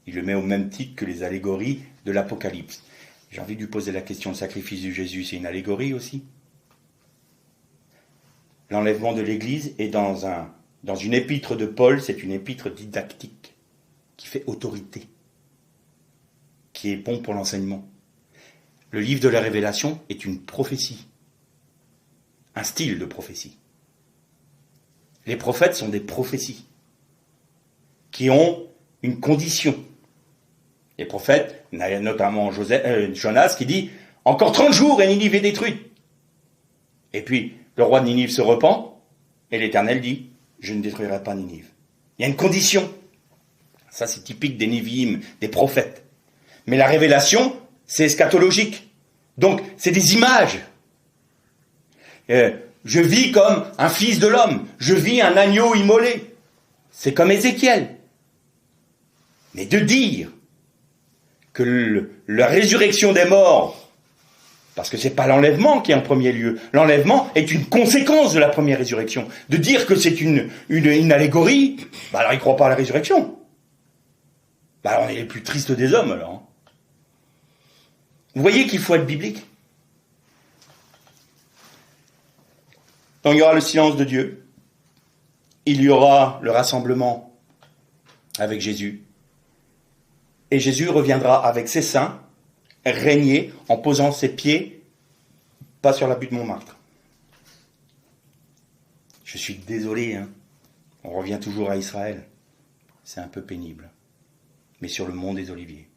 Il le met au même titre que les allégories de l'Apocalypse. J'ai envie de lui poser la question, le sacrifice de Jésus, c'est une allégorie aussi? L'enlèvement de l'Église est dans une épître de Paul, c'est une épître didactique, qui fait autorité, qui est bon pour l'enseignement. Le livre de la Révélation est une prophétie, un style de prophétie. Les prophètes sont des prophéties qui ont une condition. Les prophètes, notamment Jonas, qui dit « Encore 30 jours et Ninive est détruite ». Et puis, le roi de Ninive se repent, et l'Éternel dit « Je ne détruirai pas Ninive ». Il y a une condition. Ça, c'est typique des Névi'im, des prophètes. Mais la révélation, c'est eschatologique. Donc, c'est des images. Je vis comme un fils de l'homme. Je vis un agneau immolé. C'est comme Ézéchiel. Mais de dire que la résurrection des morts, parce que c'est pas l'enlèvement qui est en premier lieu, l'enlèvement est une conséquence de la première résurrection. De dire que c'est une allégorie, alors il ne croit pas à la résurrection. Alors on est les plus tristes des hommes, alors. Vous voyez qu'il faut être biblique. Donc il y aura le silence de Dieu. Il y aura le rassemblement avec Jésus. Et Jésus reviendra avec ses saints, régner en posant ses pieds, pas sur la butte de Montmartre. Je suis désolé, on revient toujours à Israël. C'est un peu pénible. Mais sur le mont des Oliviers.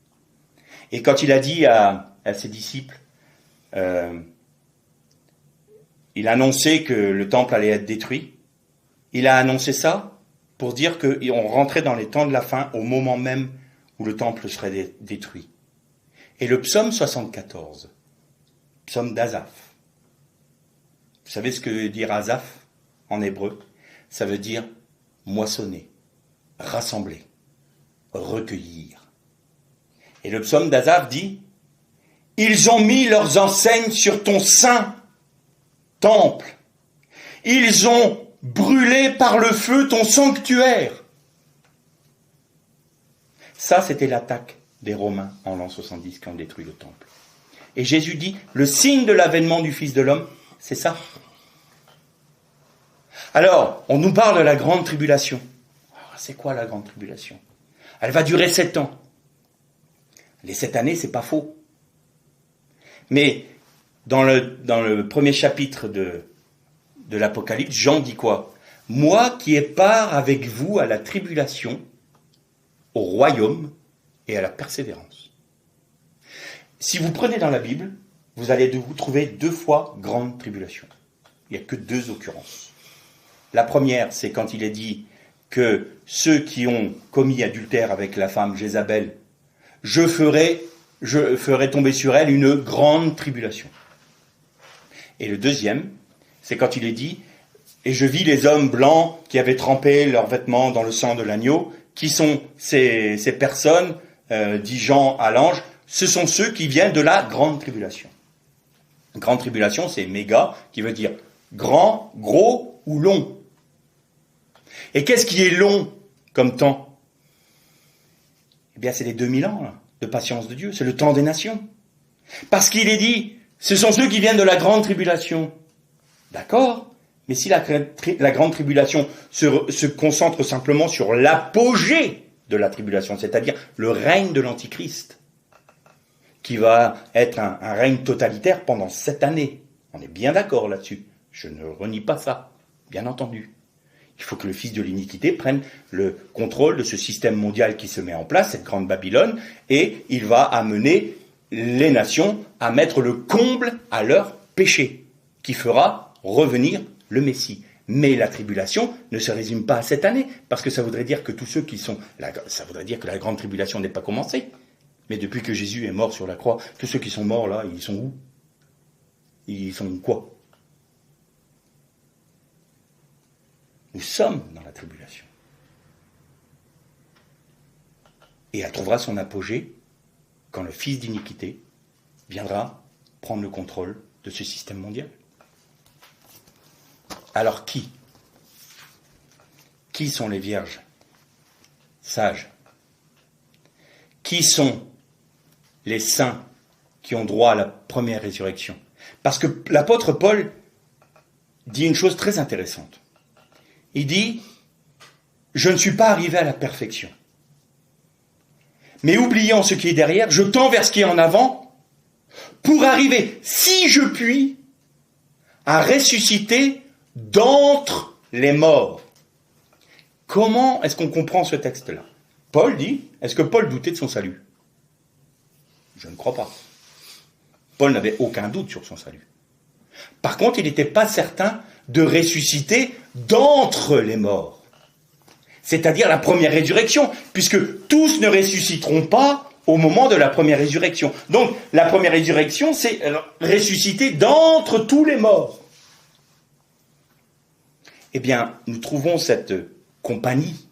Et quand il a dit à ses disciples, il a annoncé que le temple allait être détruit, il a annoncé ça pour dire qu'on rentrait dans les temps de la fin au moment même où le temple serait détruit. Et le psaume 74, psaume d'Asaph, vous savez ce que veut dire Asaph en hébreu? Ça veut dire moissonner, rassembler, recueillir. Et le psaume d'Asaph dit « Ils ont mis leurs enseignes sur ton saint temple. Ils ont brûlé par le feu ton sanctuaire. » Ça, c'était l'attaque des Romains en l'an 70 qui ont détruit le temple. Et Jésus dit, le signe de l'avènement du Fils de l'homme, c'est ça. Alors, on nous parle de la grande tribulation. Alors, c'est quoi la grande tribulation? Elle va durer 7 ans. Les 7 années, c'est pas faux. Mais dans le premier chapitre de l'Apocalypse, Jean dit quoi? Moi qui ai part avec vous à la tribulation, au royaume et à la persévérance. Si vous prenez dans la Bible, vous allez vous trouver 2 fois grande tribulation. Il n'y a que 2 occurrences. La première, c'est quand il est dit que ceux qui ont commis adultère avec la femme Jézabel, je ferai tomber sur elle une grande tribulation. Et le deuxième, c'est quand il est dit, et je vis les hommes blancs qui avaient trempé leurs vêtements dans le sang de l'agneau, qui sont ces personnes, dit Jean à l'ange, ce sont ceux qui viennent de la grande tribulation. Grande tribulation, c'est méga, qui veut dire grand, gros ou long. Et qu'est-ce qui est long comme temps? Eh bien, c'est les 2000 ans là, de patience de Dieu, c'est le temps des nations. Parce qu'il est dit, ce sont ceux qui viennent de la grande tribulation. D'accord, mais si la grande tribulation se concentre simplement sur l'apogée de la tribulation, c'est-à-dire le règne de l'Antichrist, qui va être un règne totalitaire pendant 7 années. On est bien d'accord là-dessus. Je ne renie pas ça, bien entendu. Il faut que le fils de l'iniquité prenne le contrôle de ce système mondial qui se met en place, cette grande Babylone, et il va amener les nations à mettre le comble à leur péché, qui fera revenir le Messie. Mais la tribulation ne se résume pas à 7 années, parce que ça voudrait dire que tous ceux qui sont... ça voudrait dire que la grande tribulation n'est pas commencée. Mais depuis que Jésus est mort sur la croix, tous ceux qui sont morts là, ils sont où? Ils sont quoi? Nous sommes dans la tribulation. Et elle trouvera son apogée quand le fils d'iniquité viendra prendre le contrôle de ce système mondial. Alors qui sont les vierges sages? Qui sont les saints qui ont droit à la première résurrection? Parce que l'apôtre Paul dit une chose très intéressante. Il dit, je ne suis pas arrivé à la perfection. Mais oubliant ce qui est derrière, je tends vers ce qui est en avant pour arriver, si je puis, à ressusciter d'entre les morts. Comment est-ce qu'on comprend ce texte-là? Paul dit, est-ce que Paul doutait de son salut? Je ne crois pas. Paul n'avait aucun doute sur son salut. Par contre, il n'était pas certain de ressusciter d'entre les morts. C'est-à-dire la première résurrection, puisque tous ne ressusciteront pas au moment de la première résurrection. Donc, la première résurrection, c'est ressusciter d'entre tous les morts. Eh bien, nous trouvons cette compagnie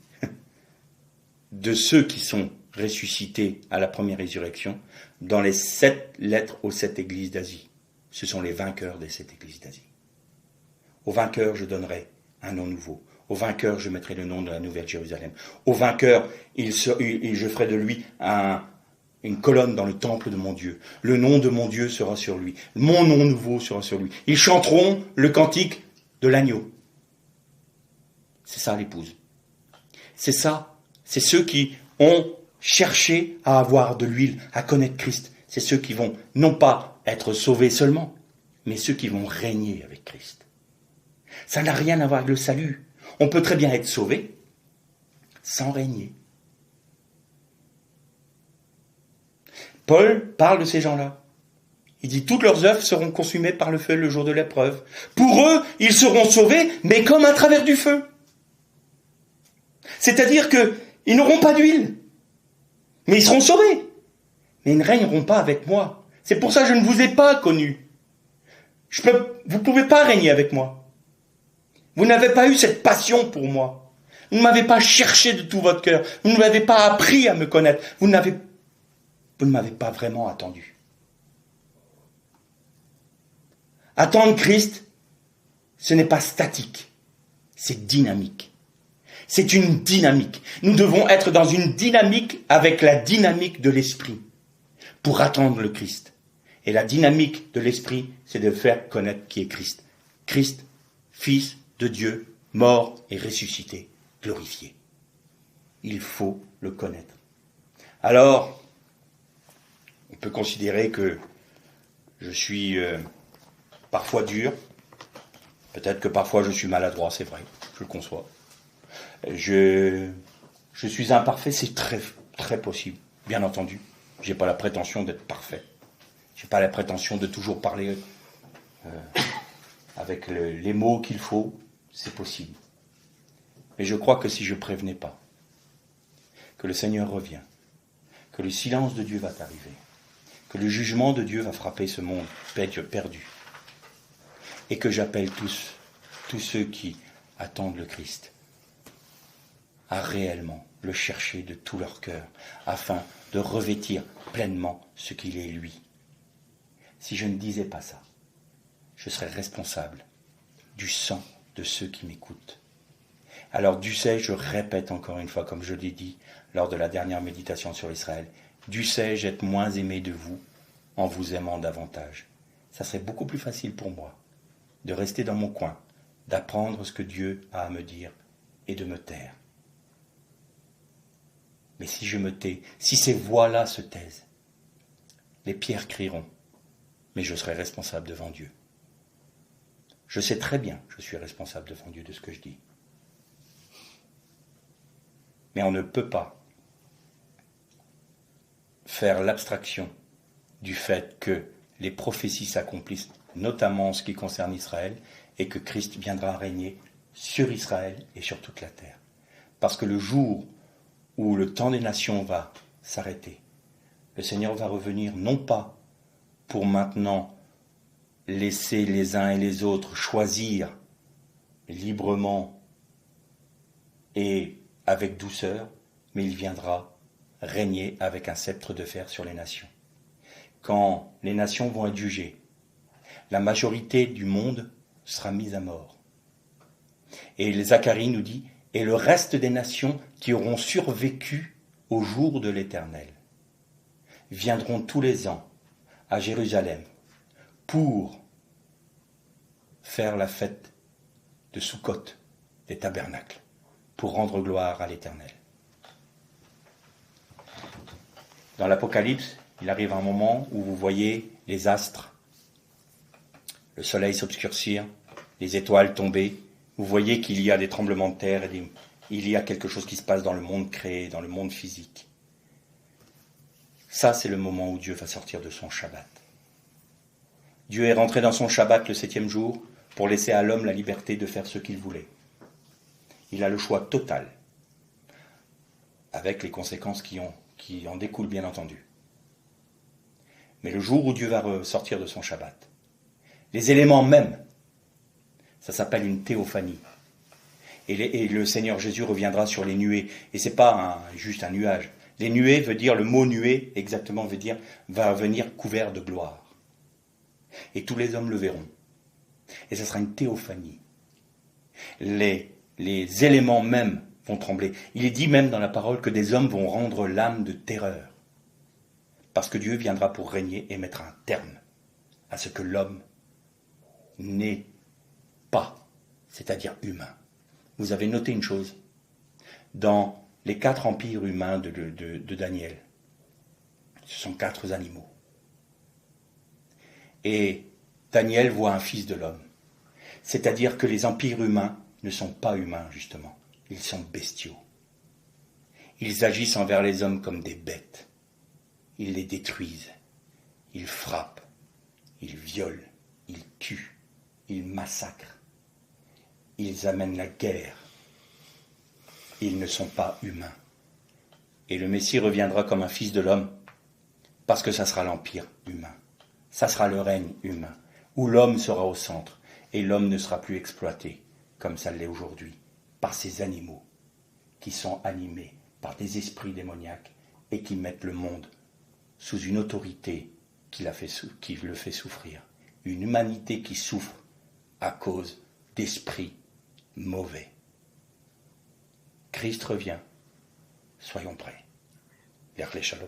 de ceux qui sont ressuscités à la première résurrection dans les 7 lettres aux 7 églises d'Asie. Ce sont les vainqueurs des 7 églises d'Asie. Aux vainqueurs, je donnerai un nom nouveau. Aux vainqueurs, je mettrai le nom de la Nouvelle Jérusalem. Aux vainqueurs, je ferai de lui une colonne dans le temple de mon Dieu. Le nom de mon Dieu sera sur lui. Mon nom nouveau sera sur lui. Ils chanteront le cantique de l'agneau. C'est ça l'épouse. C'est ça. C'est ceux qui ont cherché à avoir de l'huile, à connaître Christ. C'est ceux qui vont non pas être sauvés seulement, mais ceux qui vont régner avec Christ. Ça n'a rien à voir avec le salut. On peut très bien être sauvé sans régner. Paul parle de ces gens-là. Il dit, toutes leurs œuvres seront consumées par le feu le jour de l'épreuve. Pour eux, ils seront sauvés, mais comme à travers du feu. C'est-à-dire qu'ils n'auront pas d'huile, mais ils seront sauvés. Mais ils ne régneront pas avec moi. C'est pour ça que je ne vous ai pas connu. Vous ne pouvez pas régner avec moi. Vous n'avez pas eu cette passion pour moi. Vous ne m'avez pas cherché de tout votre cœur. Vous ne m'avez pas appris à me connaître. Vous ne m'avez pas vraiment attendu. Attendre Christ, ce n'est pas statique, c'est dynamique. C'est une dynamique. Nous devons être dans une dynamique avec la dynamique de l'esprit pour attendre le Christ. Et la dynamique de l'esprit, c'est de faire connaître qui est Christ. Christ, Fils de Dieu mort et ressuscité, glorifié. Il faut le connaître. Alors, on peut considérer que je suis parfois dur, peut-être que parfois je suis maladroit, c'est vrai, je le conçois. Je suis imparfait, c'est très, très possible, bien entendu. Je n'ai pas la prétention d'être parfait. Je n'ai pas la prétention de toujours parler avec les mots qu'il faut, c'est possible. Mais je crois que si je ne prévenais pas, que le Seigneur revient, que le silence de Dieu va arriver, que le jugement de Dieu va frapper ce monde perdu, et que j'appelle tous ceux qui attendent le Christ à réellement le chercher de tout leur cœur, afin de revêtir pleinement ce qu'il est lui. Si je ne disais pas ça, je serais responsable du sang de ceux qui m'écoutent. Alors, dussé-je, je répète encore une fois, comme je l'ai dit lors de la dernière méditation sur Israël, dussé-je être moins aimé de vous en vous aimant davantage. Ça serait beaucoup plus facile pour moi de rester dans mon coin, d'apprendre ce que Dieu a à me dire et de me taire. Mais si je me tais, si ces voix-là se taisent, les pierres crieront, mais je serai responsable devant Dieu. Je sais très bien que je suis responsable devant Dieu de ce que je dis. Mais on ne peut pas faire l'abstraction du fait que les prophéties s'accomplissent, notamment en ce qui concerne Israël, et que Christ viendra régner sur Israël et sur toute la terre. Parce que le jour où le temps des nations va s'arrêter, le Seigneur va revenir non pas pour maintenant laisser les uns et les autres choisir librement et avec douceur, mais il viendra régner avec un sceptre de fer sur les nations. Quand les nations vont être jugées, la majorité du monde sera mise à mort. Et Zacharie nous dit, et le reste des nations qui auront survécu au jour de l'Éternel viendront tous les ans à Jérusalem pour faire la fête de Soukhot, des tabernacles, pour rendre gloire à l'Éternel. Dans l'Apocalypse, il arrive un moment où vous voyez les astres, le soleil s'obscurcir, les étoiles tomber. Vous voyez qu'il y a des tremblements de terre, il y a quelque chose qui se passe dans le monde créé, dans le monde physique. Ça, c'est le moment où Dieu va sortir de son Shabbat. Dieu est rentré dans son Shabbat le 7e jour pour laisser à l'homme la liberté de faire ce qu'il voulait. Il a le choix total, avec les conséquences qui en découlent bien entendu. Mais le jour où Dieu va sortir de son Shabbat, les éléments mêmes, ça s'appelle une théophanie. Et le Seigneur Jésus reviendra sur les nuées. Et ce n'est pas juste un nuage. Les nuées veut dire, le mot nuée exactement veut dire, va venir couvert de gloire. Et tous les hommes le verront. Et ce sera une théophanie. Les éléments mêmes vont trembler. Il est dit même dans la parole que des hommes vont rendre l'âme de terreur. Parce que Dieu viendra pour régner et mettre un terme à ce que l'homme n'est pas, c'est-à-dire humain. Vous avez noté une chose, dans les 4 empires humains de Daniel, ce sont 4 animaux. Et Daniel voit un fils de l'homme. C'est-à-dire que les empires humains ne sont pas humains, justement. Ils sont bestiaux. Ils agissent envers les hommes comme des bêtes. Ils les détruisent. Ils frappent. Ils violent. Ils tuent. Ils massacrent. Ils amènent la guerre. Ils ne sont pas humains. Et le Messie reviendra comme un fils de l'homme, parce que ça sera l'empire humain. Ça sera le règne humain, où l'homme sera au centre, et l'homme ne sera plus exploité, comme ça l'est aujourd'hui, par ces animaux qui sont animés par des esprits démoniaques et qui mettent le monde sous une autorité qui le fait souffrir. Une humanité qui souffre à cause d'esprits mauvais. Christ revient. Soyons prêts. Yahweh Shalom.